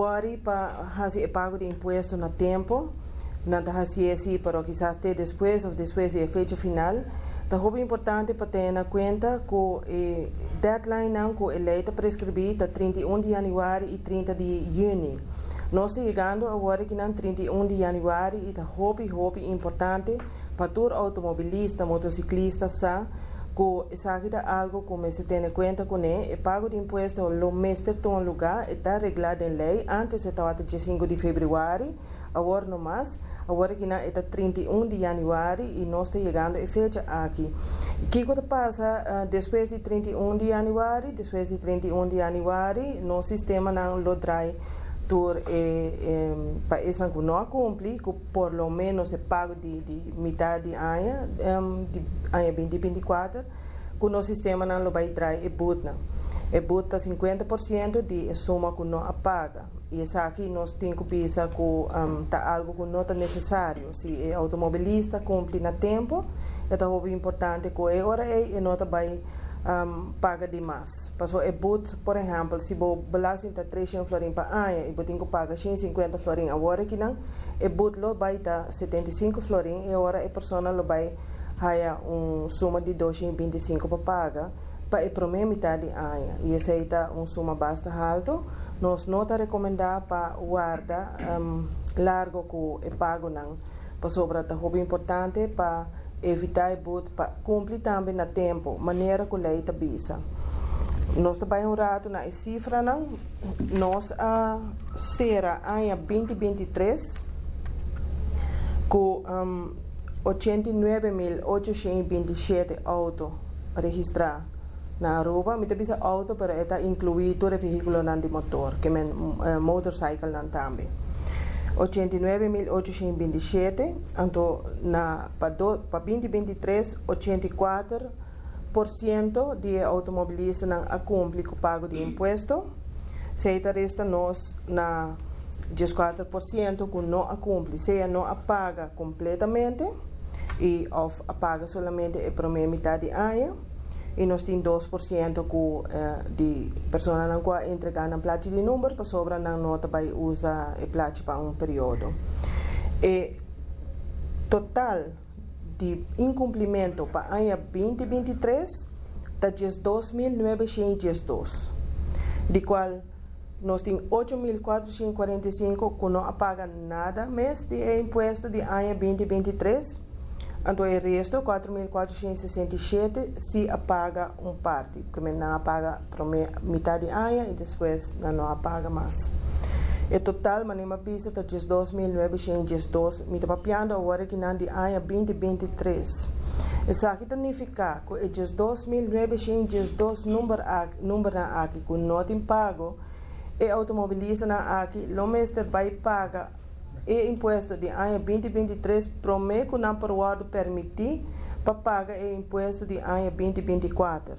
agora para fazer o pago de imposto no tempo, não está fazendo assim, pero quizás até depois ou depois da fecha final. Está muito importante para ter em conta que o deadline que a lei está prescrevida está 31 de janeiro e 30 de junho. Nós estamos chegando agora que não 31 de janeiro e está muito importante para todo automobilista, motociclista, que isso aqui é algo que se tem em conta com ele. O pago de imposto o mês de um lugar está regulado em lei. Antes estava até 5 de fevereiro, agora não mais. Agora que não está 31 de janeiro e nós estamos chegando a fecha aqui. O que passa depois de 31 de janeiro? Depois de 31 de janeiro, nosso sistema não lo traz por país que não cumpre, que por lo menos é pago de metade de ano, de ano 2024, que no sistema não vai trazer EBUT. EBUT está 50% de soma que não paga. E isso aqui nós temos que pensar que está algo que não é necessário. Se o automobilista cumpre no tempo, é muito importante que a hora e não vai paga demais. Passou é but, por exemplo, se o belasting está 300 florin para ano e você tem que pagar 150 florin agora que não, é but lo vai estar 75 florin e agora a pessoa lo vai haya suma de 225 para pagar para a primeira metade de ano. E essa é uma suma bastante alta. Nós não está recomendar para guardar largo que é pago não. Passou para muito importante para evitar para cumprir também no tempo, maneira que a lei avisa. Nós trabalhamos rato na cifra, nós será em 2023 com 89.827 autos registrados na Aruba. Me avisa auto, pero está incluído todo o veículo de motor, que é motorcycle também. 89.827, então para 2023, 84% de automobilistas não cumprem com o pago de imposto, se resta nós na 14% que não cumpre, seja não paga completamente e paga somente a primeira metade de ano. E nós temos 2% de pessoas que não entregam a placa de número, para sobra não nota vai usar a placa para período. E total de incumprimento para o ano 2023 está 2.902, de qual nós temos 8.445 que não pagam nada mês de imposto de ano 2023. Então, o resto, 4.467, se apaga parte, que não apaga para metade de ano e depois não apaga mais. O total, manima pisa, está 2.902, me está papiando agora que não de ano 2023. Isso aqui significa que o 2.902 número aqui, que não tem pago, e automobilista aqui, o mês vai pagar e imposto de ano 2023 promete que não pode permitir para pagar o imposto de ano 2024.